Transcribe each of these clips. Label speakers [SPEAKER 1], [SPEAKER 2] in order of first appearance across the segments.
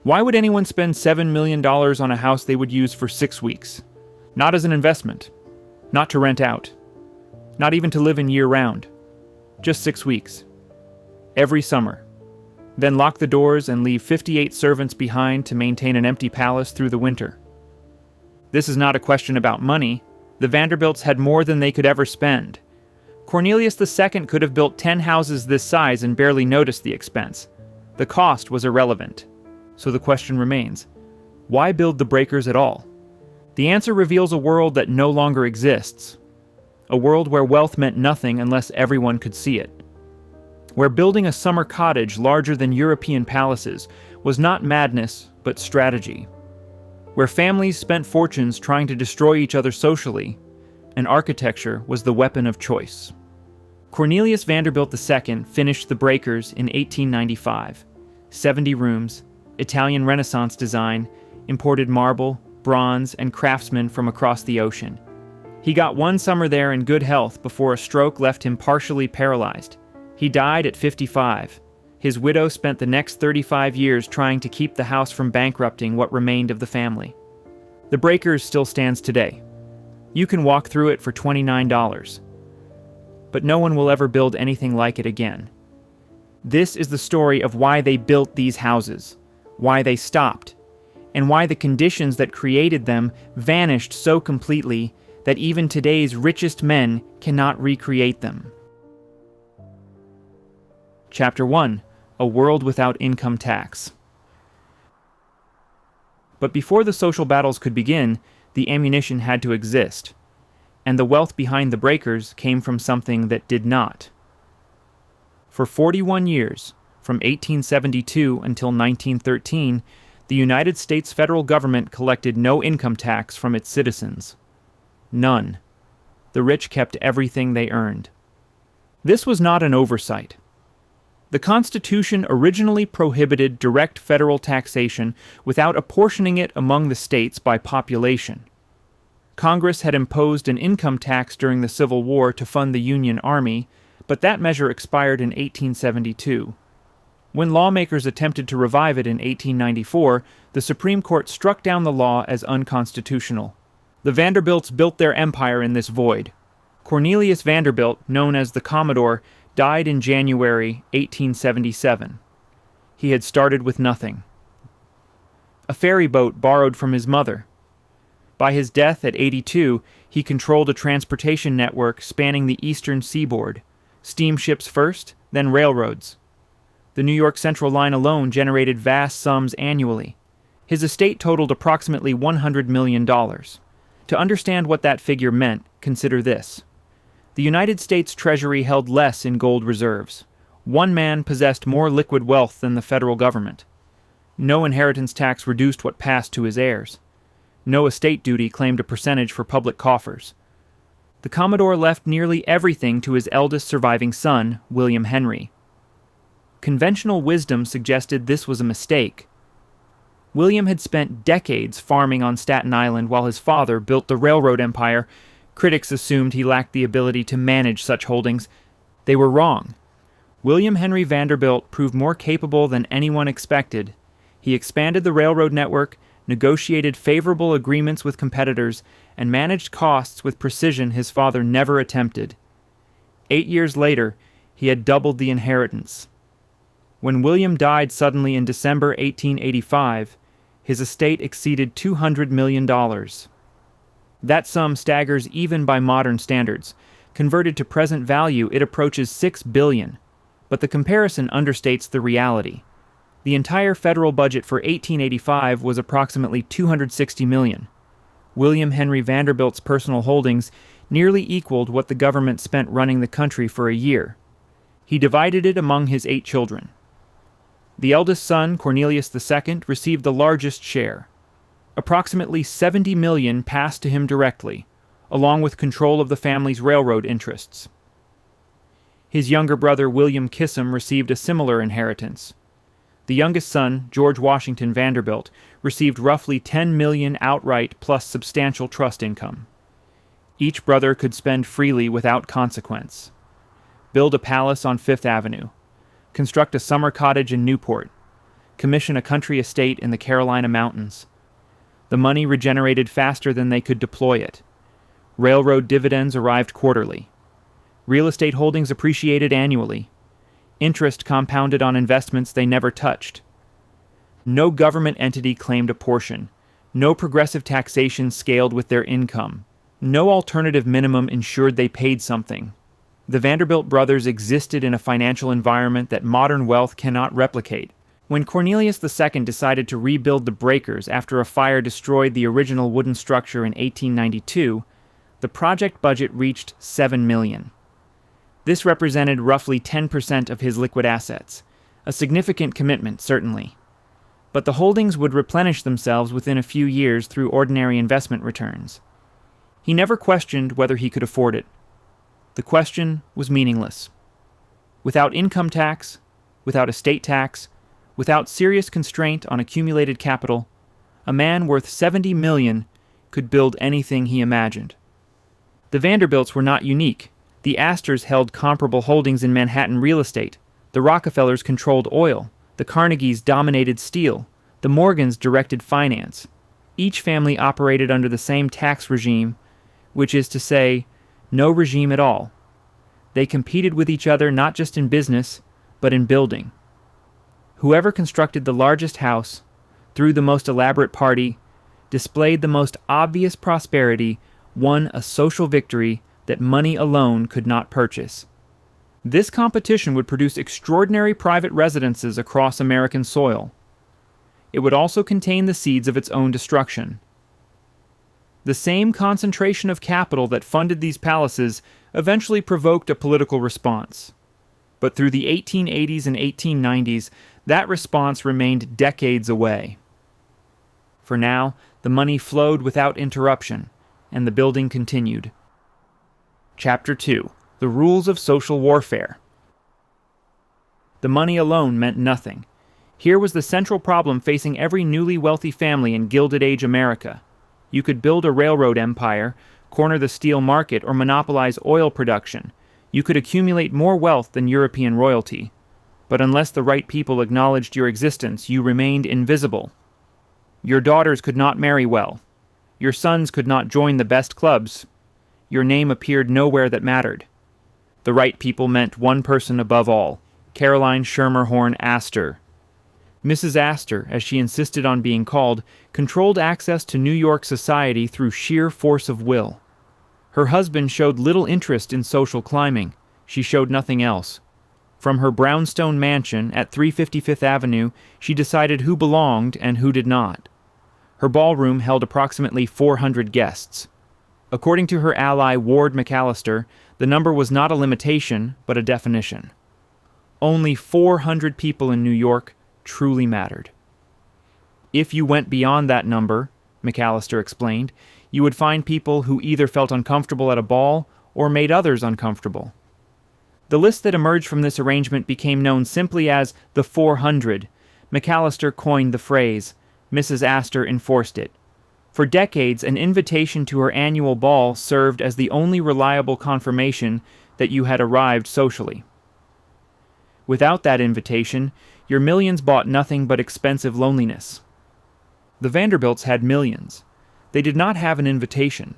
[SPEAKER 1] Why would anyone spend $7 million on a house they would use for 6 weeks? Not as an investment. Not to rent out. Not even to live in year-round. Just 6 weeks. Every summer. Then lock the doors and leave 58 servants behind to maintain an empty palace through the winter. This is not a question about money. The Vanderbilts had more than they could ever spend. Cornelius the Second could have built 10 houses this size and barely noticed the expense. The cost was irrelevant. So the question remains, why build the breakers at all? The answer reveals a world that no longer exists. A world where wealth meant nothing unless everyone could see it. Where building a summer cottage larger than European palaces was not madness, but strategy. Where families spent fortunes trying to destroy each other socially, and architecture was the weapon of choice. Cornelius Vanderbilt II finished the breakers in 1895. 70 rooms, Italian Renaissance design, imported marble, bronze, and craftsmen from across the ocean. He got one summer there in good health before a stroke left him partially paralyzed. He died at 55. His widow spent the next 35 years trying to keep the house from bankrupting what remained of the family. The breakers still stands today. You can walk through it for $29. But no one will ever build anything like it again. This is the story of why they built these houses, why they stopped, and why the conditions that created them vanished so completely that even today's richest men cannot recreate them. Chapter 1: A World Without Income Tax. But before the social battles could begin, the ammunition had to exist, and the wealth behind the breakers came from something that did not. For 41 years, from 1872 until 1913, the United States federal government collected no income tax from its citizens. None. The rich kept everything they earned. This was not an oversight. The Constitution originally prohibited direct federal taxation without apportioning it among the states by population. Congress had imposed an income tax during the Civil War to fund the Union Army, but that measure expired in 1872. When lawmakers attempted to revive it in 1894, the Supreme Court struck down the law as unconstitutional. The Vanderbilts built their empire in this void. Cornelius Vanderbilt, known as the Commodore, died in January 1877. He had started with nothing. A ferry boat borrowed from his mother. By his death at 82, he controlled a transportation network spanning the eastern seaboard, steamships first, then railroads. The New York Central line alone generated vast sums annually. His estate totaled approximately $100 million. To understand what that figure meant, consider this. The United States Treasury held less in gold reserves. One man possessed more liquid wealth than the federal government. No inheritance tax reduced what passed to his heirs. No estate duty claimed a percentage for public coffers. The Commodore left nearly everything to his eldest surviving son, William Henry. Conventional wisdom suggested this was a mistake. William had spent decades farming on Staten Island while his father built the railroad empire. Critics assumed he lacked the ability to manage such holdings. They were wrong. William Henry Vanderbilt proved more capable than anyone expected. He expanded the railroad network, negotiated favorable agreements with competitors, and managed costs with precision his father never attempted. 8 years later, he had doubled the inheritance. When William died suddenly in December 1885, his estate exceeded $200 million. That sum staggers even by modern standards. Converted to present value, it approaches $6 billion. But the comparison understates the reality. The entire federal budget for 1885 was approximately $260 million. William Henry Vanderbilt's personal holdings nearly equaled what the government spent running the country for a year. He divided it among his 8 children. The eldest son, Cornelius the Second, received the largest share. Approximately $70 million passed to him directly, along with control of the family's railroad interests. His younger brother, William Kissam, received a similar inheritance. The youngest son, George Washington Vanderbilt, received roughly $10 million outright plus substantial trust income. Each brother could spend freely without consequence. Build a palace on Fifth Avenue. Construct a summer cottage in Newport. commission a country estate in the Carolina mountains. The money regenerated faster than they could deploy it. Railroad dividends arrived quarterly. Real estate holdings appreciated annually. Interest compounded on investments they never touched. No government entity claimed a portion. No progressive taxation scaled with their income. No alternative minimum ensured they paid something. The Vanderbilt brothers existed in a financial environment that modern wealth cannot replicate. When Cornelius the Second decided to rebuild the breakers after a fire destroyed the original wooden structure in 1892, the project budget reached $7 million. This represented roughly 10% of his liquid assets, a significant commitment, certainly. But the holdings would replenish themselves within a few years through ordinary investment returns. He never questioned whether he could afford it. The question was meaningless. Without income tax, without estate tax, without serious constraint on accumulated capital, a man worth $70 million could build anything he imagined. The Vanderbilts were not unique. The Astors held comparable holdings in Manhattan real estate. The Rockefellers controlled oil. The Carnegies dominated steel. The Morgans directed finance. Each family operated under the same tax regime, which is to say, no regime at all. They competed with each other not just in business, but in building. Whoever constructed the largest house, threw the most elaborate party, displayed the most obvious prosperity, won a social victory that money alone could not purchase. This competition would produce extraordinary private residences across American soil. It would also contain the seeds of its own destruction. The same concentration of capital that funded these palaces eventually provoked a political response. But through the 1880s and 1890s, that response remained decades away. For now, the money flowed without interruption, and the building continued. Chapter 2. The Rules of Social Warfare. The money alone meant nothing. Here was the central problem facing every newly wealthy family in Gilded Age America. You could build a railroad empire, corner the steel market, or monopolize oil production. You could accumulate more wealth than European royalty. But unless the right people acknowledged your existence, you remained invisible. Your daughters could not marry well. Your sons could not join the best clubs. Your name appeared nowhere that mattered. The right people meant one person above all, Caroline Schermerhorn Astor. Mrs. Astor, as she insisted on being called, controlled access to New York society through sheer force of will. Her husband showed little interest in social climbing. She showed nothing else. From her brownstone mansion at 355th Avenue, she decided who belonged and who did not. Her ballroom held approximately 400 guests. According to her ally Ward McAllister, the number was not a limitation, but a definition. Only 400 people in New York truly mattered. If you went beyond that number, McAllister explained, you would find people who either felt uncomfortable at a ball or made others uncomfortable. The list that emerged from this arrangement became known simply as the 400. McAllister coined the phrase. Mrs. Astor enforced it. For decades, an invitation to her annual ball served as the only reliable confirmation that you had arrived socially. Without that invitation, your millions bought nothing but expensive loneliness. The Vanderbilts had millions. They did not have an invitation.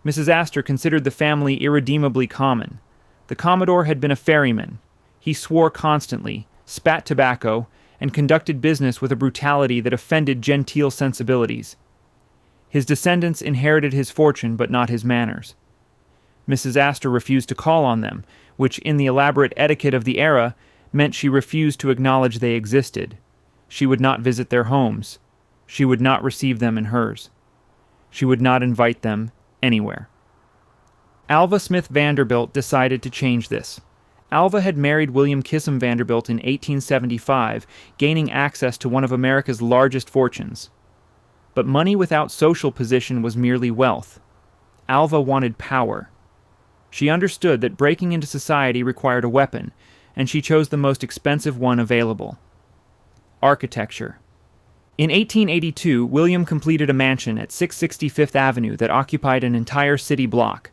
[SPEAKER 1] Mrs. Astor considered the family irredeemably common. The Commodore had been a ferryman. He swore constantly, spat tobacco, and conducted business with a brutality that offended genteel sensibilities. His descendants inherited his fortune but not his manners. Mrs. Astor refused to call on them, which in the elaborate etiquette of the era meant she refused to acknowledge they existed. She would not visit their homes. She would not receive them in hers. She would not invite them anywhere. Alva Smith Vanderbilt decided to change this. Alva had married William Kissam Vanderbilt in 1875, gaining access to one of America's largest fortunes. But money without social position was merely wealth. Alva wanted power. She understood that breaking into society required a weapon, and she chose the most expensive one available: architecture. In 1882, William completed a mansion at 665th Avenue that occupied an entire city block.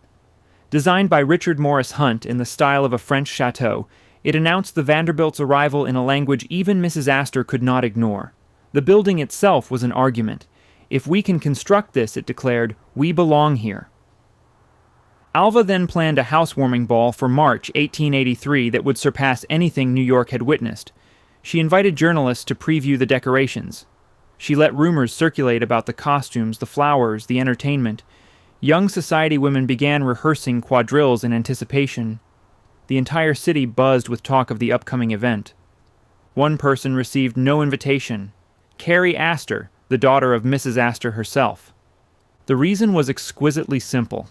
[SPEAKER 1] Designed by Richard Morris Hunt in the style of a French chateau, It announced the Vanderbilts' arrival in a language even Mrs. Astor could not ignore. The building itself was an argument. If we can construct this, it declared, we belong here. Alva then planned a housewarming ball for March 1883 that would surpass anything New York had witnessed. She invited journalists to preview the decorations. She let rumors circulate about the costumes, the flowers, the entertainment. Young society women began rehearsing quadrilles in anticipation. The entire city buzzed with talk of the upcoming event. One person received no invitation: Carrie Astor, the daughter of Mrs. Astor herself. The reason was exquisitely simple.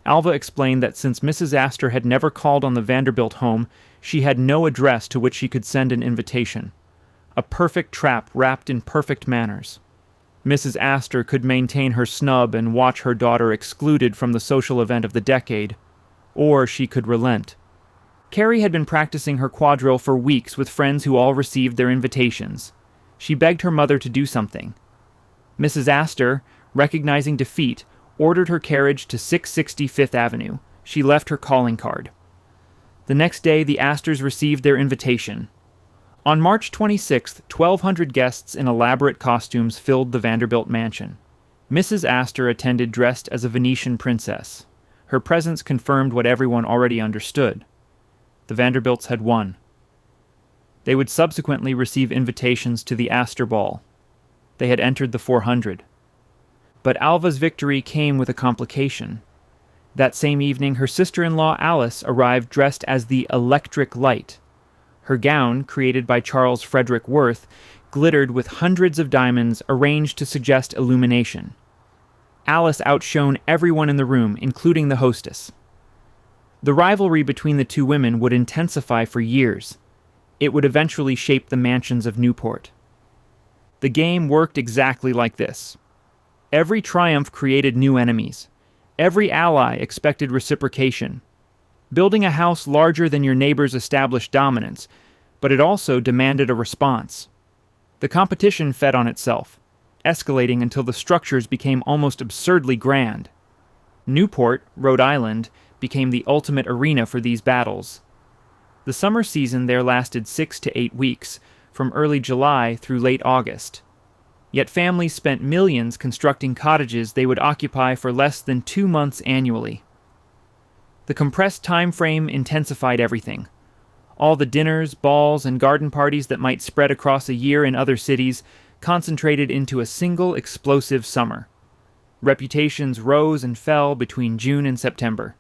[SPEAKER 1] Alva explained that since Mrs. Astor had never called on the Vanderbilt home, she had no address to which she could send an invitation. A perfect trap wrapped in perfect manners. Mrs. Astor could maintain her snub and watch her daughter excluded from the social event of the decade, or she could relent. Carrie had been practicing her quadrille for weeks with friends who all received their invitations. She begged her mother to do something. Mrs. Astor, recognizing defeat, ordered her carriage to 660 Fifth Avenue. She left her calling card. The next day, the Astors received their invitation. On March 26th, 1,200 guests in elaborate costumes filled the Vanderbilt mansion. Mrs. Astor attended dressed as a Venetian princess. Her presence confirmed what everyone already understood. The Vanderbilts had won. They would subsequently receive invitations to the Astor Ball. They had entered the 400. But Alva's victory came with a complication. That same evening, her sister-in-law Alice arrived dressed as the Electric Light. Her gown, created by Charles Frederick Worth, glittered with hundreds of diamonds arranged to suggest illumination. Alice outshone everyone in the room, including the hostess. The rivalry between the two women would intensify for years. It would eventually shape the mansions of Newport. The game worked exactly like this. Every triumph created new enemies. Every ally expected reciprocation. Building a house larger than your neighbors established dominance, but it also demanded a response. The competition fed on itself, escalating until the structures became almost absurdly grand. Newport, Rhode Island, became the ultimate arena for these battles. The summer season there lasted 6 to 8 weeks, from early July through late August. Yet families spent millions constructing cottages they would occupy for less than 2 months annually. The compressed time frame intensified everything. All the dinners, balls, and garden parties that might spread across a year in other cities concentrated into a single explosive summer. Reputations rose and fell between June and September.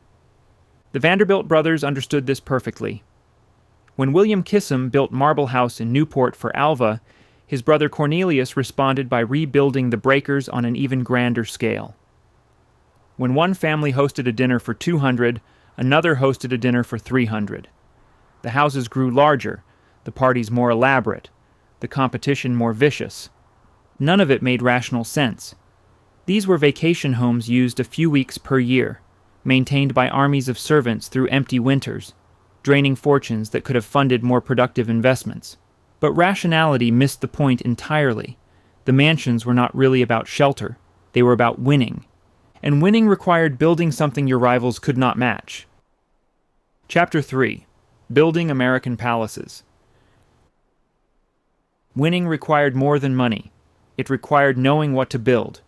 [SPEAKER 1] The Vanderbilt brothers understood this perfectly. When William Kissam built Marble House in Newport for Alva, his brother Cornelius responded by rebuilding the breakers on an even grander scale. When one family hosted a dinner for 200, another hosted a dinner for 300. The houses grew larger, the parties more elaborate, the competition more vicious. None of it made rational sense. These were vacation homes used a few weeks per year, maintained by armies of servants through empty winters, draining fortunes that could have funded more productive investments. But rationality missed the point entirely. The mansions were not really about shelter. They were about winning. And winning required building something your rivals could not match. Chapter 3. Building American Palaces. Winning required more than money. It required knowing what to build.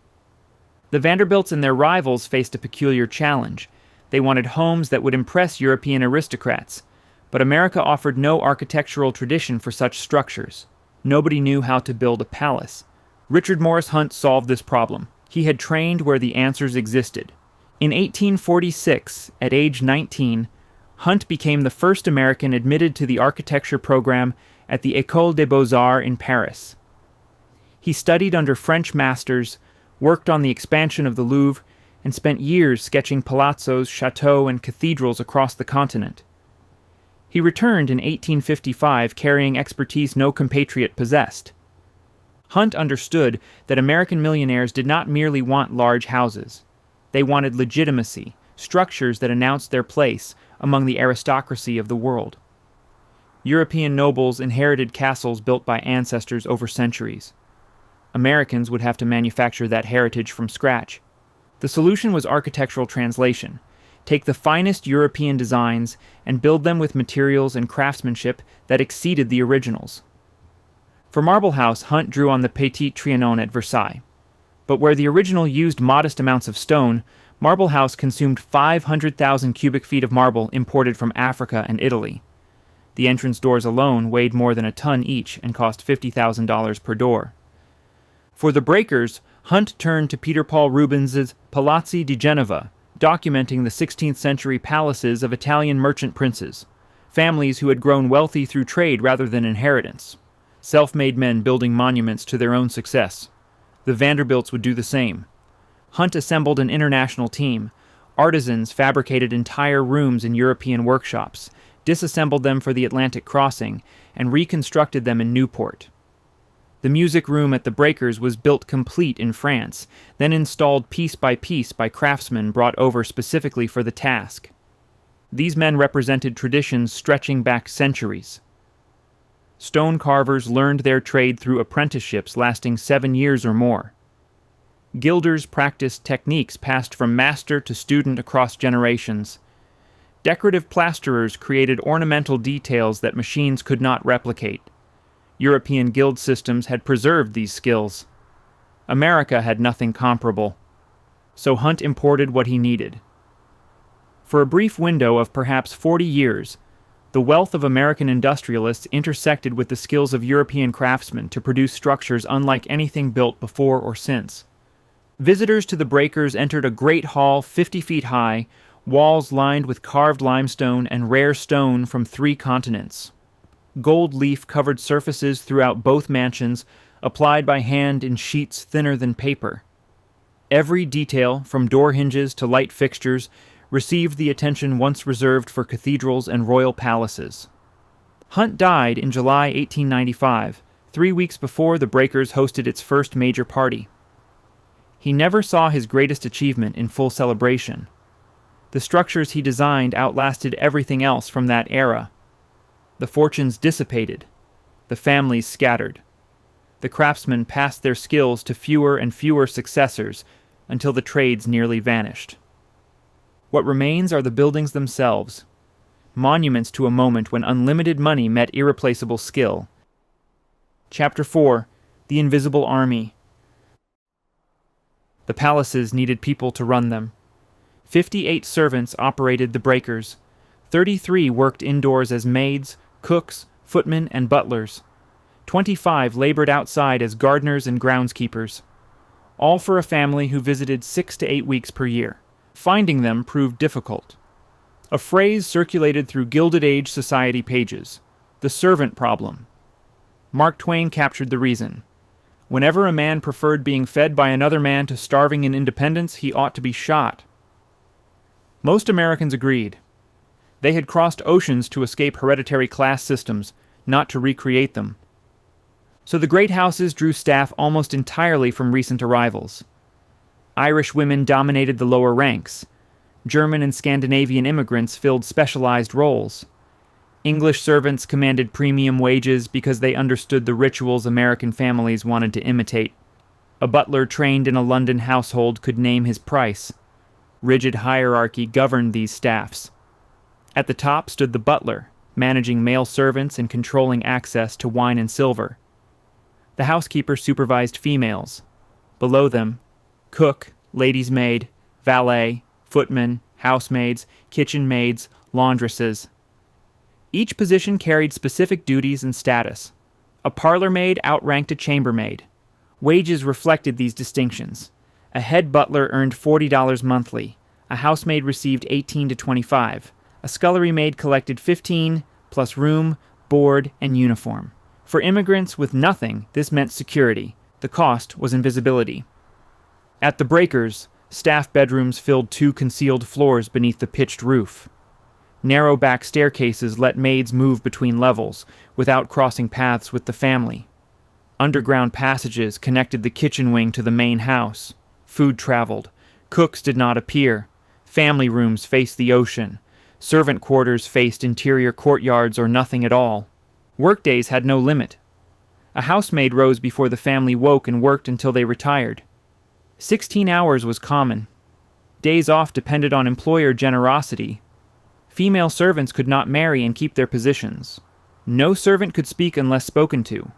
[SPEAKER 1] The Vanderbilts and their rivals faced a peculiar challenge. They wanted homes that would impress European aristocrats, but America offered no architectural tradition for such structures. Nobody knew how to build a palace. Richard Morris Hunt solved this problem. He had trained where the answers existed. In 1846, at age 19, Hunt became the first American admitted to the architecture program at the École des Beaux-Arts in Paris. He studied under French masters, worked on the expansion of the Louvre, and spent years sketching palazzos, chateaux, and cathedrals across the continent. He returned in 1855 carrying expertise no compatriot possessed. Hunt understood that American millionaires did not merely want large houses. They wanted legitimacy, structures that announced their place among the aristocracy of the world. European nobles inherited castles built by ancestors over centuries. Americans would have to manufacture that heritage from scratch. The solution was architectural translation. take the finest European designs and build them with materials and craftsmanship that exceeded the originals. For Marble House, Hunt drew on the Petit Trianon at Versailles. But where the original used modest amounts of stone, Marble House consumed 500,000 cubic feet of marble imported from Africa and Italy. The entrance doors alone weighed more than a ton each and cost $50,000 per door. For the breakers, Hunt turned to Peter Paul Rubens's Palazzi di Genova, documenting the 16th century palaces of Italian merchant princes, families who had grown wealthy through trade rather than inheritance, self-made men building monuments to their own success. The Vanderbilts would do the same. Hunt assembled an international team. Artisans fabricated entire rooms in European workshops, disassembled them for the Atlantic crossing, and reconstructed them in Newport. The music room at the Breakers was built complete in France, then installed piece by craftsmen brought over specifically for the task. These men represented traditions stretching back centuries. Stone carvers learned their trade through apprenticeships lasting 7 years or more. Gilders practiced techniques passed from master to student across generations. Decorative plasterers created ornamental details that machines could not replicate. European guild systems had preserved these skills. America had nothing comparable. So Hunt imported what he needed. For a brief window of perhaps 40 years, the wealth of American industrialists intersected with the skills of European craftsmen to produce structures unlike anything built before or since. Visitors to the Breakers entered a great hall 50 feet high, walls lined with carved limestone and rare stone from 3 continents. Gold leaf covered surfaces throughout both mansions, applied by hand in sheets thinner than paper. Every detail, from door hinges to light fixtures, received the attention once reserved for cathedrals and royal palaces. Hunt died in July 1895, 3 weeks before the Breakers hosted its first major party. He never saw his greatest achievement in full celebration. The structures he designed outlasted everything else from that era. The fortunes dissipated. The families scattered. The craftsmen passed their skills to fewer and fewer successors until the trades nearly vanished. What remains are the buildings themselves, monuments to a moment when unlimited money met irreplaceable skill. Chapter 4: The Invisible Army. The palaces needed people to run them. 58 servants operated the Breakers. 33 worked indoors as maids, cooks, footmen, and butlers. 25 labored outside as gardeners and groundskeepers. All for a family who visited 6 to 8 weeks per year. Finding them proved difficult. A phrase circulated through Gilded Age society pages: the servant problem. Mark Twain captured the reason. Whenever a man preferred being fed by another man to starving in independence, he ought to be shot. Most Americans agreed. They had crossed oceans to escape hereditary class systems, not to recreate them. So the great houses drew staff almost entirely from recent arrivals. Irish women dominated the lower ranks. German and Scandinavian immigrants filled specialized roles. English servants commanded premium wages because they understood the rituals American families wanted to imitate. A butler trained in a London household could name his price. Rigid hierarchy governed these staffs. At the top stood the butler, managing male servants and controlling access to wine and silver. The housekeeper supervised females. Below them, cook, lady's maid, valet, footman, housemaids, kitchen maids, laundresses. Each position carried specific duties and status. A parlor maid outranked a chambermaid. Wages reflected these distinctions. A head butler earned $40 monthly. A housemaid received $18 to $25. A scullery maid collected $15, plus room, board, and uniform. For immigrants with nothing, this meant security. The cost was invisibility. At the Breakers, staff bedrooms filled 2 concealed floors beneath the pitched roof. Narrow back staircases let maids move between levels, without crossing paths with the family. Underground passages connected the kitchen wing to the main house. Food traveled. Cooks did not appear. Family rooms faced the ocean. Servant quarters faced interior courtyards or nothing at all. Workdays had no limit. A housemaid rose before the family woke and worked until they retired. 16 hours was common. Days off depended on employer generosity. Female servants could not marry and keep their positions. No servant could speak unless spoken to.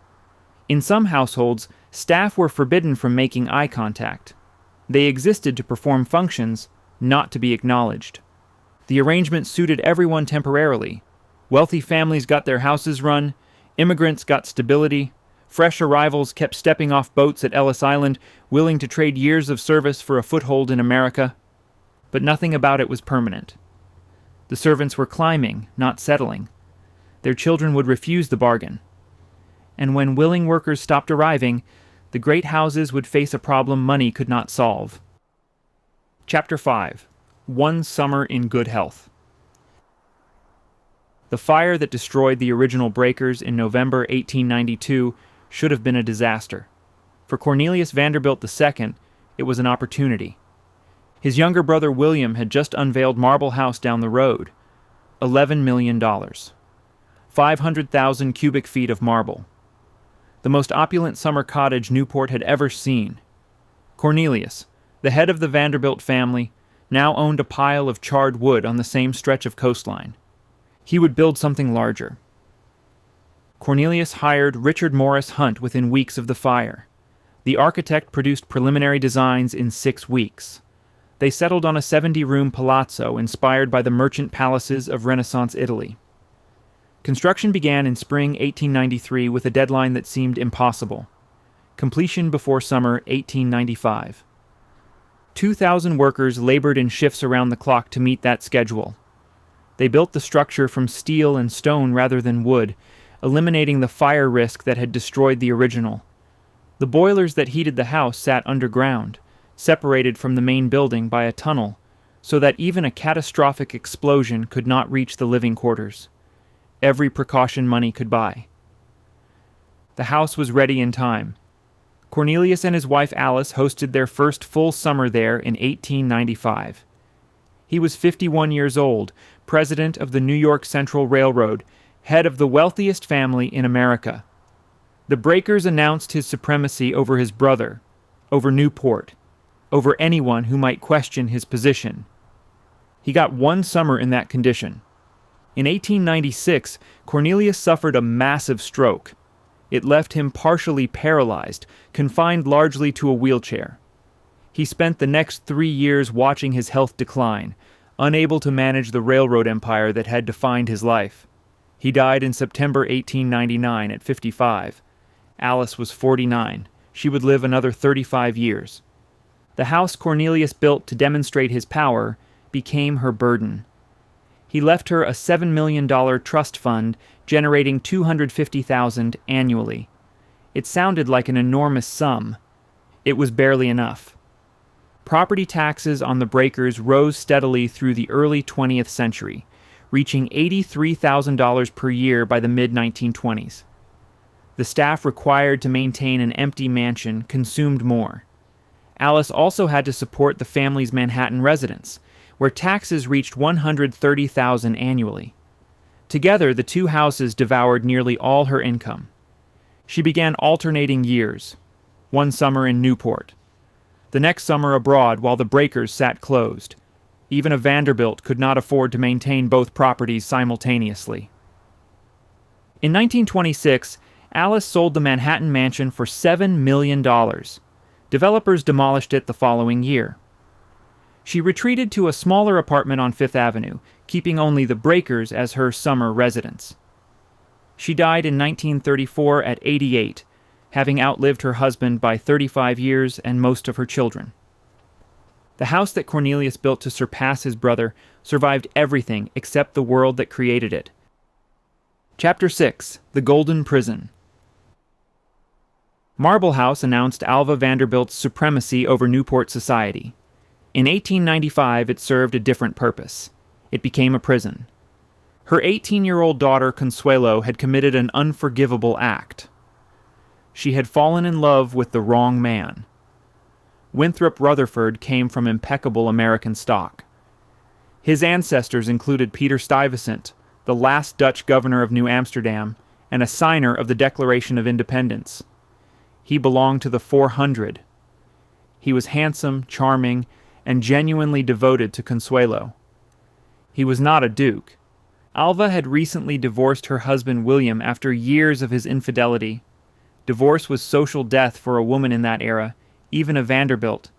[SPEAKER 1] In some households, staff were forbidden from making eye contact. They existed to perform functions, not to be acknowledged. The arrangement suited everyone temporarily. Wealthy families got their houses run, immigrants got stability, fresh arrivals kept stepping off boats at Ellis Island, willing to trade years of service for a foothold in America. But nothing about it was permanent. The servants were climbing, not settling. Their children would refuse the bargain. And when willing workers stopped arriving, the great houses would face a problem money could not solve. Chapter 5. One Summer in Good Health. The fire that destroyed the original breakers in November 1892 should have been a disaster. For Cornelius Vanderbilt II, it was an opportunity. His younger brother William had just unveiled Marble House down the road. $11 million. 500,000 cubic feet of marble. The most opulent summer cottage Newport had ever seen. Cornelius, the head of the Vanderbilt family, now owned a pile of charred wood on the same stretch of coastline. He would build something larger. Cornelius hired Richard Morris Hunt within weeks of the fire. The architect produced preliminary designs in 6 weeks. They settled on a 70-room palazzo inspired by the merchant palaces of Renaissance Italy. Construction began in spring 1893 with a deadline that seemed impossible. Completion before summer 1895. 2,000 workers labored in shifts around the clock to meet that schedule. They built the structure from steel and stone rather than wood, eliminating the fire risk that had destroyed the original. The boilers that heated the house sat underground, separated from the main building by a tunnel, so that even a catastrophic explosion could not reach the living quarters. Every precaution money could buy. The house was ready in time. Cornelius and his wife Alice hosted their first full summer there in 1895. He was 51 years old, president of the New York Central Railroad, head of the wealthiest family in America. The breakers announced his supremacy over his brother, over Newport, over anyone who might question his position. He got one summer in that condition. In 1896, Cornelius suffered a massive stroke. It left him partially paralyzed, confined largely to a wheelchair. He spent the next 3 years watching his health decline, unable to manage the railroad empire that had defined his life. He died in September 1899 at 55. Alice was 49. She would live another 35 years. The house Cornelius built to demonstrate his power became her burden. He left her a $7 million trust fund generating $250,000 annually. It sounded like an enormous sum. It was barely enough. Property taxes on the breakers rose steadily through the early 20th century, reaching $83,000 per year by the mid-1920s. The staff required to maintain an empty mansion consumed more. Alice also had to support the family's Manhattan residence, where taxes reached $130,000 annually. Together, the two houses devoured nearly all her income. She began alternating years, one summer in Newport, the next summer abroad while the breakers sat closed. Even a Vanderbilt could not afford to maintain both properties simultaneously. In 1926, Alice sold the Manhattan mansion for $7 million. Developers demolished it the following year. She retreated to a smaller apartment on Fifth Avenue, keeping only the breakers as her summer residence. She died in 1934 at 88, having outlived her husband by 35 years and most of her children. The house that Cornelius built to surpass his brother survived everything except the world that created it. Chapter 6. The Golden Prison. Marble House announced Alva Vanderbilt's supremacy over Newport society. In 1895, it served a different purpose. It became a prison. Her 18-year-old daughter, Consuelo, had committed an unforgivable act. She had fallen in love with the wrong man. Winthrop Rutherford came from impeccable American stock. His ancestors included Peter Stuyvesant, the last Dutch governor of New Amsterdam, and a signer of the Declaration of Independence. He belonged to the 400. He was handsome, charming, and genuinely devoted to Consuelo. He was not a duke. Alva had recently divorced her husband William after years of his infidelity. Divorce was social death for a woman in that era, even a Vanderbilt.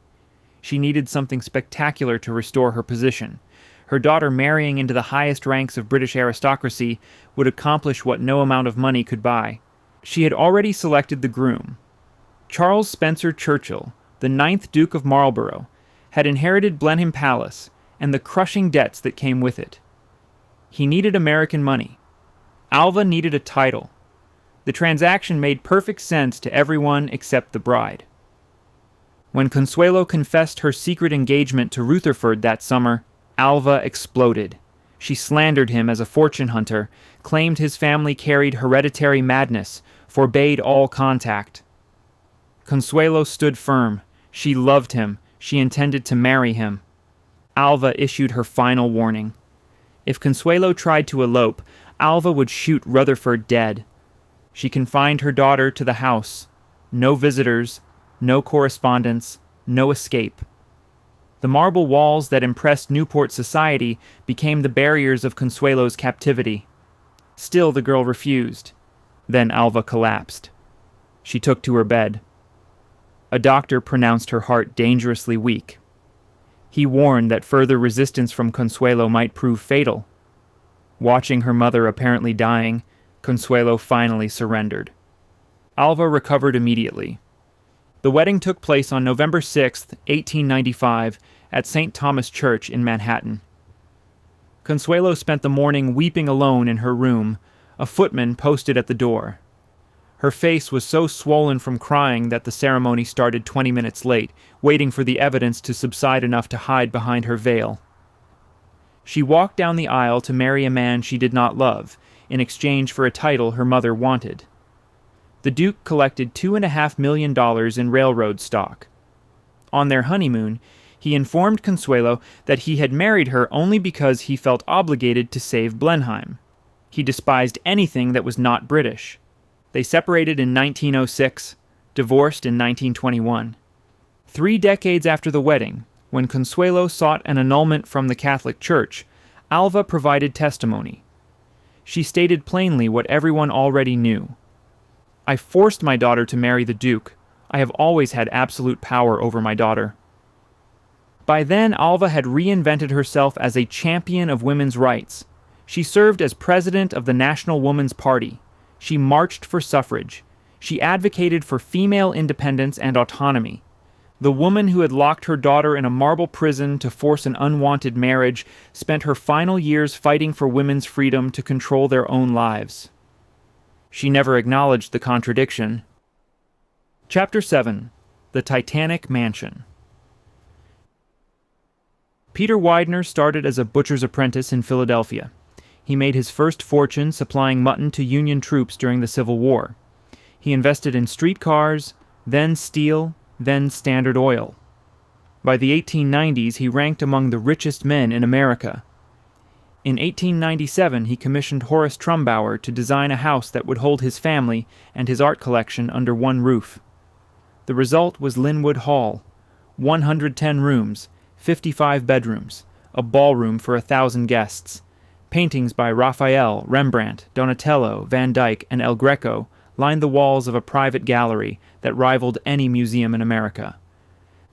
[SPEAKER 1] She needed something spectacular to restore her position. Her daughter marrying into the highest ranks of British aristocracy would accomplish what no amount of money could buy. She had already selected the groom. Charles Spencer Churchill, the 9th Duke of Marlborough, had inherited Blenheim Palace and the crushing debts that came with it. He needed American money. Alva needed a title. The transaction made perfect sense to everyone except the bride. When Consuelo confessed her secret engagement to Rutherford that summer, Alva exploded. She slandered him as a fortune hunter, claimed his family carried hereditary madness, forbade all contact. Consuelo stood firm. She loved him. She intended to marry him. Alva issued her final warning. If Consuelo tried to elope, Alva would shoot Rutherford dead. She confined her daughter to the house. No visitors, no correspondence, no escape. The marble walls that impressed Newport society became the barriers of Consuelo's captivity. Still the girl refused. Then Alva collapsed. She took to her bed. A doctor pronounced her heart dangerously weak. He warned that further resistance from Consuelo might prove fatal. Watching her mother apparently dying, Consuelo finally surrendered. Alva recovered immediately. The wedding took place on November 6, 1895, at St. Thomas Church in Manhattan. Consuelo spent the morning weeping alone in her room, a footman posted at the door. Her face was so swollen from crying that the ceremony started 20 minutes late, waiting for the evidence to subside enough to hide behind her veil. She walked down the aisle to marry a man she did not love, in exchange for a title her mother wanted. The Duke collected $2.5 million in railroad stock. On their honeymoon, he informed Consuelo that he had married her only because he felt obligated to save Blenheim. He despised anything that was not British. They separated in 1906, divorced in 1921. 3 decades after the wedding, when Consuelo sought an annulment from the Catholic Church, Alva provided testimony. She stated plainly what everyone already knew. I forced my daughter to marry the Duke. I have always had absolute power over my daughter. By then, Alva had reinvented herself as a champion of women's rights. She served as president of the National Woman's Party. She marched for suffrage. She advocated for female independence and autonomy. The woman who had locked her daughter in a marble prison to force an unwanted marriage spent her final years fighting for women's freedom to control their own lives. She never acknowledged the contradiction. Chapter 7. The Titanic Mansion. Peter Widener started as a butcher's apprentice in Philadelphia. He made his first fortune supplying mutton to Union troops during the Civil War. He invested in streetcars, then steel, then Standard Oil. By the 1890s, he ranked among the richest men in America. In 1897, he commissioned Horace Trumbauer to design a house that would hold his family and his art collection under one roof. The result was Linwood Hall, 110 rooms, 55 bedrooms, a ballroom for 1,000 guests. Paintings by Raphael, Rembrandt, Donatello, Van Dyck, and El Greco lined the walls of a private gallery that rivaled any museum in America.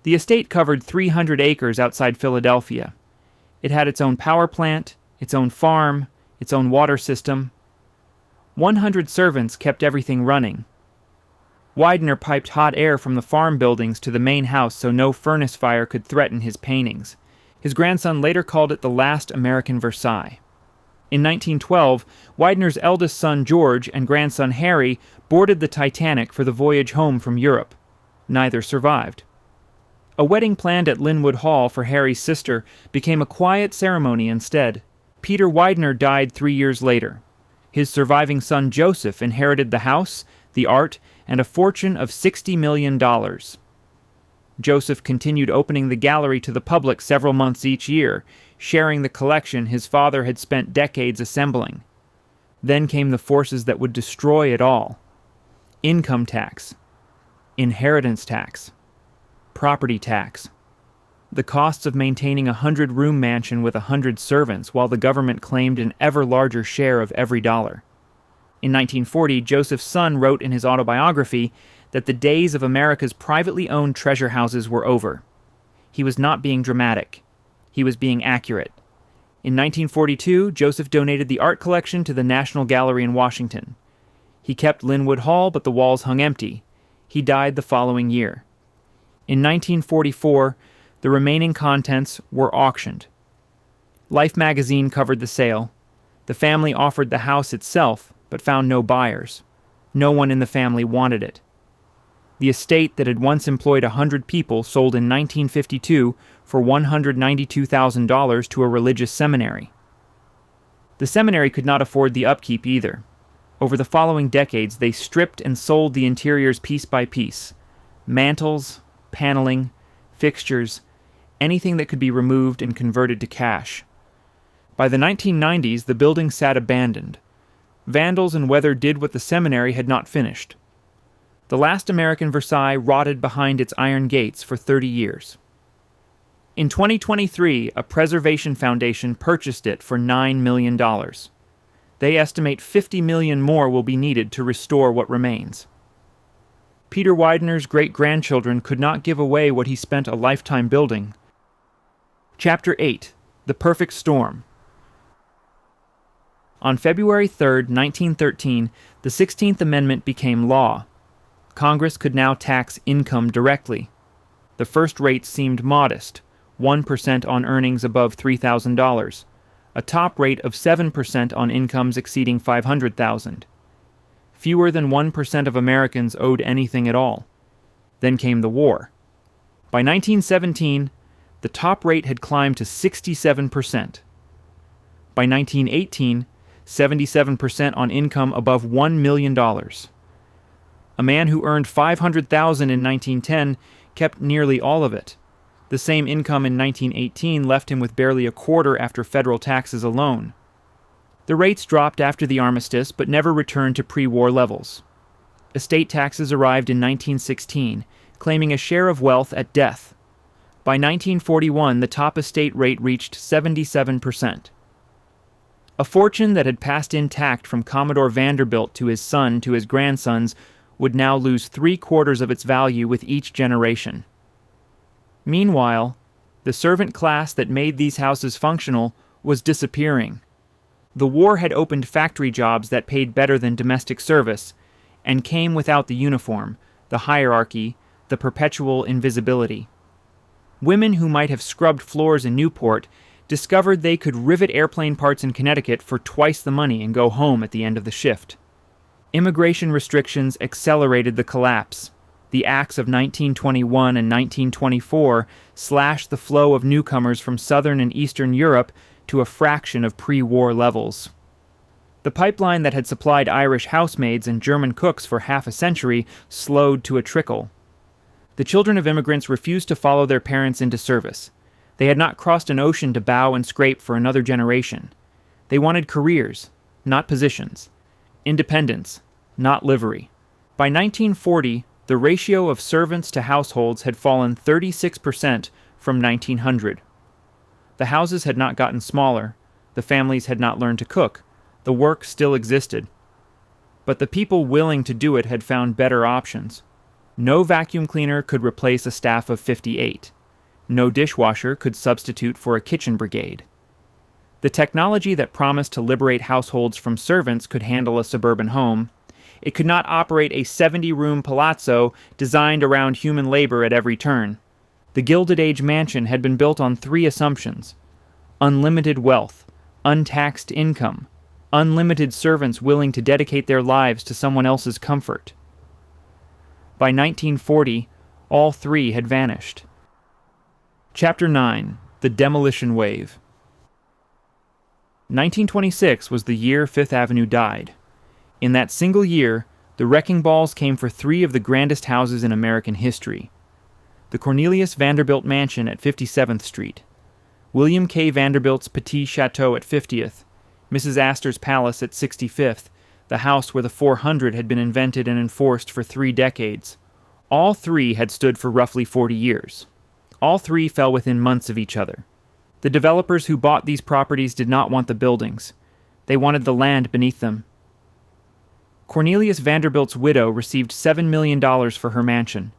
[SPEAKER 1] The estate covered 300 acres outside Philadelphia. It had its own power plant, its own farm, its own water system. 100 servants kept everything running. Widener piped hot air from the farm buildings to the main house so no furnace fire could threaten his paintings. His grandson later called it the last American Versailles. In 1912, Widener's eldest son George and grandson Harry boarded the Titanic for the voyage home from Europe. Neither survived. A wedding planned at Linwood Hall for Harry's sister became a quiet ceremony instead. Peter Widener died 3 years later. His surviving son Joseph inherited the house, the art, and a fortune of $60 million. Joseph continued opening the gallery to the public several months each year, sharing the collection his father had spent decades assembling. Then came the forces that would destroy it all. Income tax, inheritance tax, property tax. the costs of maintaining a 100-room mansion with 100 servants, while the government claimed an ever larger share of every dollar. In 1940, Joseph's son wrote in his autobiography that the days of America's privately owned treasure houses were over. He was not being dramatic. He was being accurate. In 1942, Joseph donated the art collection to the National Gallery in Washington. He kept Linwood Hall, but the walls hung empty. He died the following year. In 1944, the remaining contents were auctioned. Life magazine covered the sale. The family offered the house itself, but found no buyers. No one in the family wanted it. The estate that had once employed 100 people sold in 1952 for $192,000 to a religious seminary. The seminary could not afford the upkeep either. Over the following decades, they stripped and sold the interiors piece by piece. Mantels, paneling, fixtures, anything that could be removed and converted to cash. By the 1990s, the building sat abandoned. Vandals and weather did what the seminary had not finished. The last American Versailles rotted behind its iron gates for 30 years. In 2023, a preservation foundation purchased it for $9 million. They estimate 50 million more will be needed to restore what remains. Peter Widener's great-grandchildren could not give away what he spent a lifetime building. Chapter 8: The Perfect Storm. On February 3, 1913, the 16th Amendment became law. Congress could now tax income directly. The first rate seemed modest, 1% on earnings above $3,000, a top rate of 7% on incomes exceeding $500,000. Fewer than 1% of Americans owed anything at all. Then came the war. By 1917, the top rate had climbed to 67%. By 1918, 77% on income above $1 million. A man who earned $500,000 in 1910 kept nearly all of it. The same income in 1918 left him with barely a quarter after federal taxes alone. The rates dropped after the armistice, but never returned to pre-war levels. Estate taxes arrived in 1916, claiming a share of wealth at death. By 1941, the top estate rate reached 77%. A fortune that had passed intact from Commodore Vanderbilt to his son to his grandsons would now lose 3/4 of its value with each generation. Meanwhile, the servant class that made these houses functional was disappearing. The war had opened factory jobs that paid better than domestic service, and came without the uniform, the hierarchy, the perpetual invisibility. Women who might have scrubbed floors in Newport discovered they could rivet airplane parts in Connecticut for twice the money and go home at the end of the shift. Immigration restrictions accelerated the collapse. The acts of 1921 and 1924 slashed the flow of newcomers from Southern and Eastern Europe to a fraction of pre-war levels. The pipeline that had supplied Irish housemaids and German cooks for half a century slowed to a trickle. The children of immigrants refused to follow their parents into service. They had not crossed an ocean to bow and scrape for another generation. They wanted careers, not positions. Independence, not livery. By 1940, the ratio of servants to households had fallen 36% from 1900. The houses had not gotten smaller. The families had not learned to cook. The work still existed. But the people willing to do it had found better options. No vacuum cleaner could replace a staff of 58. No dishwasher could substitute for a kitchen brigade. The technology that promised to liberate households from servants could handle a suburban home. It could not operate a 70-room palazzo designed around human labor at every turn. The Gilded Age mansion had been built on 3 assumptions: unlimited wealth, untaxed income, unlimited servants willing to dedicate their lives to someone else's comfort. By 1940, all 3 had vanished. Chapter 9: The Demolition Wave. 1926 was the year Fifth Avenue died. In that single year, the wrecking balls came for 3 of the grandest houses in American history. The Cornelius Vanderbilt Mansion at 57th Street, William K. Vanderbilt's Petit Chateau at 50th, Mrs. Astor's Palace at 65th, the house where the 400 had been invented and enforced for 3 decades. All 3 had stood for roughly 40 years. All three fell within months of each other. The developers who bought these properties did not want the buildings. They wanted the land beneath them. Cornelius Vanderbilt's widow received $7 million for her mansion.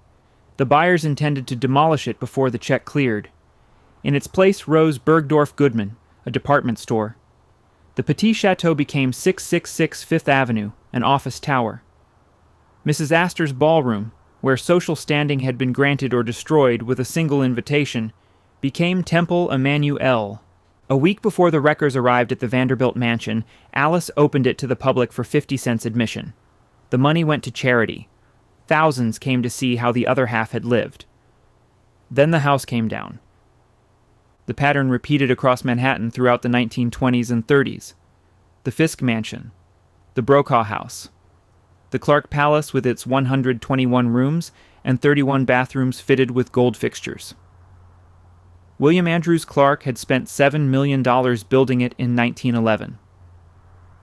[SPEAKER 1] The buyers intended to demolish it before the check cleared. In its place rose Bergdorf Goodman, a department store. The Petit Chateau became 666 Fifth Avenue, an office tower. Mrs. Astor's ballroom, where social standing had been granted or destroyed with a single invitation, became Temple Emmanuel. A week before the wreckers arrived at the Vanderbilt mansion, Alice opened it to the public for 50 cents admission. The money went to charity. Thousands came to see how the other half had lived. Then the house came down. The pattern repeated across Manhattan throughout the 1920s and 30s. The Fisk Mansion, the Brokaw House, the Clark Palace with its 121 rooms and 31 bathrooms fitted with gold fixtures. William Andrews Clark had spent $7 million building it in 1911.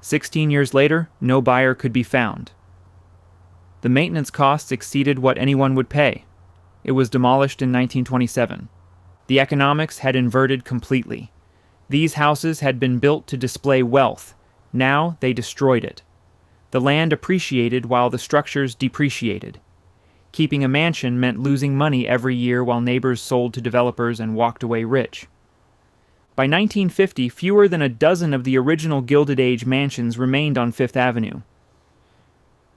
[SPEAKER 1] 16 years later, no buyer could be found. The maintenance costs exceeded what anyone would pay. It was demolished in 1927. The economics had inverted completely. These houses had been built to display wealth. Now they destroyed it. The land appreciated while the structures depreciated. Keeping a mansion meant losing money every year while neighbors sold to developers and walked away rich. By 1950, fewer than a dozen of the original Gilded Age mansions remained on Fifth Avenue.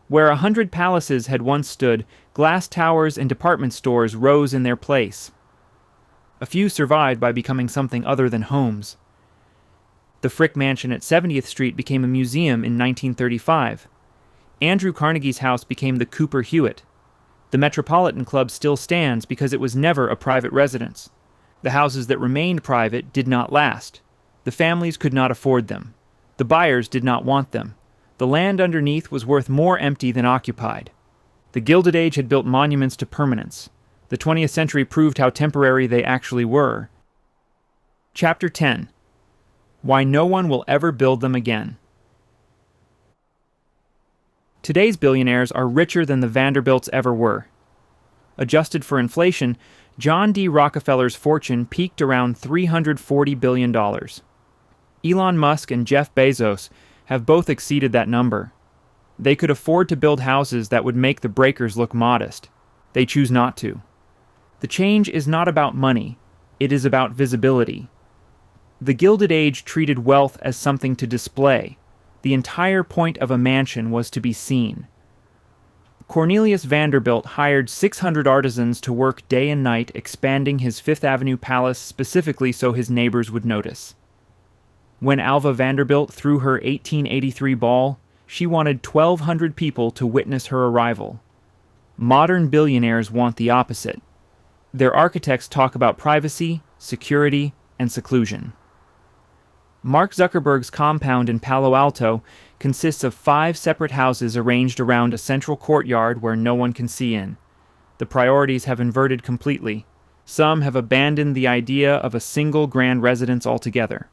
[SPEAKER 1] Where 100 palaces had once stood, glass towers and department stores rose in their place. A few survived by becoming something other than homes. The Frick Mansion at 70th Street became a museum in 1935. Andrew Carnegie's house became the Cooper Hewitt. The Metropolitan Club still stands because it was never a private residence. The houses that remained private did not last. The families could not afford them. The buyers did not want them. The land underneath was worth more empty than occupied. The Gilded Age had built monuments to permanence. The 20th century proved how temporary they actually were. Chapter 10. Why no one will ever build them again. Today's billionaires are richer than the Vanderbilts ever were. Adjusted for inflation, John D. Rockefeller's fortune peaked around $340 billion. Elon Musk and Jeff Bezos have both exceeded that number. They could afford to build houses that would make the breakers look modest. They choose not to. The change is not about money. It is about visibility. The Gilded Age treated wealth as something to display. The entire point of a mansion was to be seen. Cornelius Vanderbilt hired 600 artisans to work day and night expanding his Fifth Avenue palace specifically so his neighbors would notice. When Alva Vanderbilt threw her 1883 ball, she wanted 1,200 people to witness her arrival. Modern billionaires want the opposite. Their architects talk about privacy, security, and seclusion. Mark Zuckerberg's compound in Palo Alto consists of 5 separate houses arranged around a central courtyard where no one can see in. The priorities have inverted completely. Some have abandoned the idea of a single grand residence altogether.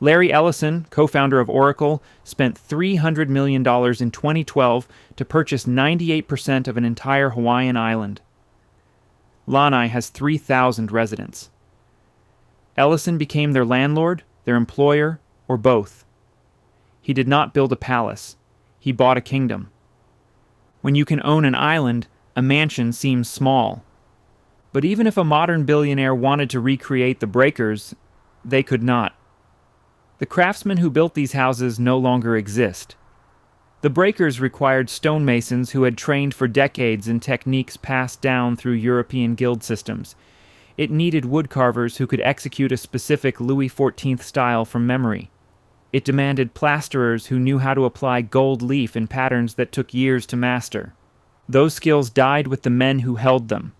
[SPEAKER 1] Larry Ellison, co-founder of Oracle, spent $300 million in 2012 to purchase 98% of an entire Hawaiian island. Lanai has 3,000 residents. Ellison became their landlord, their employer, or both. He did not build a palace. He bought a kingdom. When you can own an island, a mansion seems small. But even if a modern billionaire wanted to recreate the breakers, they could not. The craftsmen who built these houses no longer exist. The breakers required stonemasons who had trained for decades in techniques passed down through European guild systems. It needed woodcarvers who could execute a specific Louis XIV style from memory. It demanded plasterers who knew how to apply gold leaf in patterns that took years to master. Those skills died with the men who held them.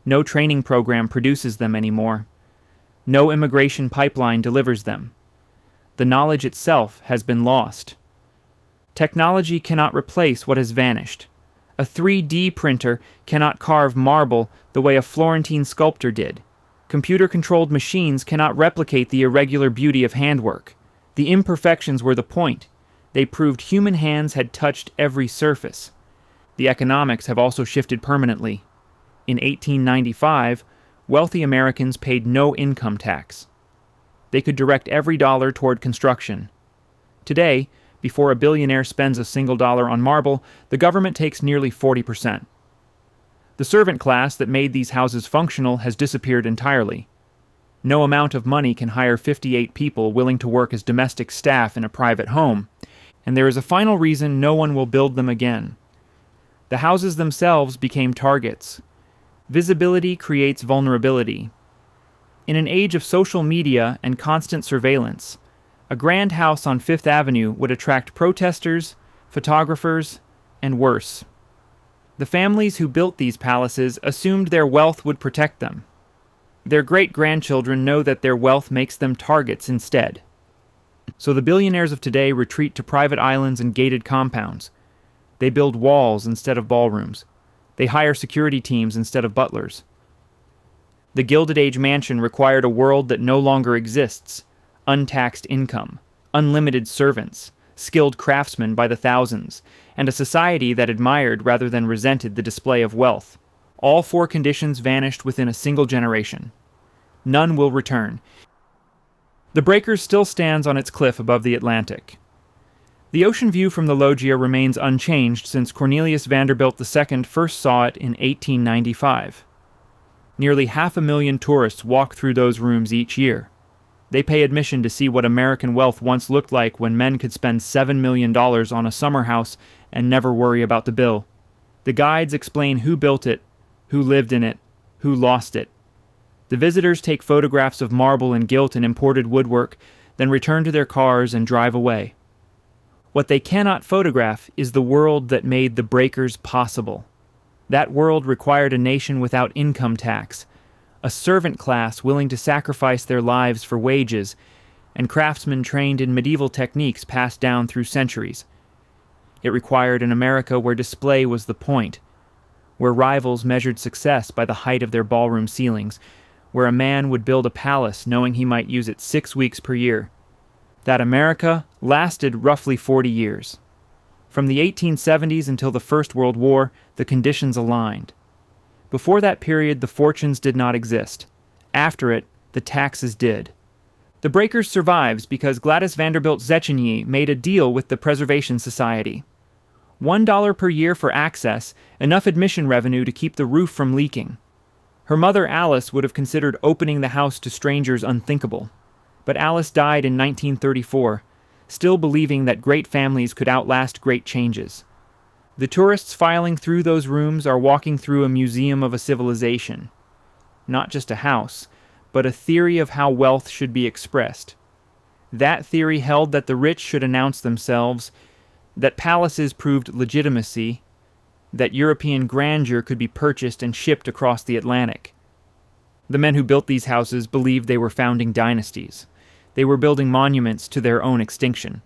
[SPEAKER 1] No training program produces them anymore. No immigration pipeline delivers them. The knowledge itself has been lost. Technology cannot replace what has vanished. A 3D printer cannot carve marble the way a Florentine sculptor did. Computer-controlled machines cannot replicate the irregular beauty of handwork. The imperfections were the point. They proved human hands had touched every surface. The economics have also shifted permanently. In 1895, wealthy Americans paid no income tax. They could direct every dollar toward construction. Today, before a billionaire spends a single dollar on marble, the government takes nearly 40%. The servant class that made these houses functional has disappeared entirely. No amount of money can hire 58 people willing to work as domestic staff in a private home, and there is a final reason no one will build them again. The houses themselves became targets. Visibility creates vulnerability. In an age of social media and constant surveillance, a grand house on Fifth Avenue would attract protesters, photographers, and worse. The families who built these palaces assumed their wealth would protect them. Their great-grandchildren know that their wealth makes them targets instead. So the billionaires of today retreat to private islands and gated compounds. They build walls instead of ballrooms. They hire security teams instead of butlers. The Gilded Age mansion required a world that no longer exists: untaxed income, unlimited servants, skilled craftsmen by the thousands, and a society that admired rather than resented the display of wealth. All four conditions vanished within a single generation. None will return. The Breakers still stands on its cliff above the Atlantic. The ocean view from the loggia remains unchanged since Cornelius Vanderbilt II first saw it in 1895. Nearly 500,000 tourists walk through those rooms each year. They pay admission to see what American wealth once looked like when men could spend $7 million on a summer house and never worry about the bill. The guides explain who built it, who lived in it, who lost it. The visitors take photographs of marble and gilt and imported woodwork, then return to their cars and drive away. What they cannot photograph is the world that made the Breakers possible. That world required a nation without income tax, a servant class willing to sacrifice their lives for wages, and craftsmen trained in medieval techniques passed down through centuries. It required an America where display was the point, where rivals measured success by the height of their ballroom ceilings, where a man would build a palace knowing he might use it 6 weeks per year. That America lasted roughly 40 years. From the 1870s until the First World War, the conditions aligned. Before that period, the fortunes did not exist. After it, the taxes did. The Breakers survives because Gladys Vanderbilt Zecchini made a deal with the Preservation Society. $1 per year for access, enough admission revenue to keep the roof from leaking. Her mother Alice would have considered opening the house to strangers unthinkable. But Alice died in 1934, still believing that great families could outlast great changes. The tourists filing through those rooms are walking through a museum of a civilization. Not just a house, but a theory of how wealth should be expressed. That theory held that the rich should announce themselves, that palaces proved legitimacy, that European grandeur could be purchased and shipped across the Atlantic. The men who built these houses believed they were founding dynasties. They were building monuments to their own extinction.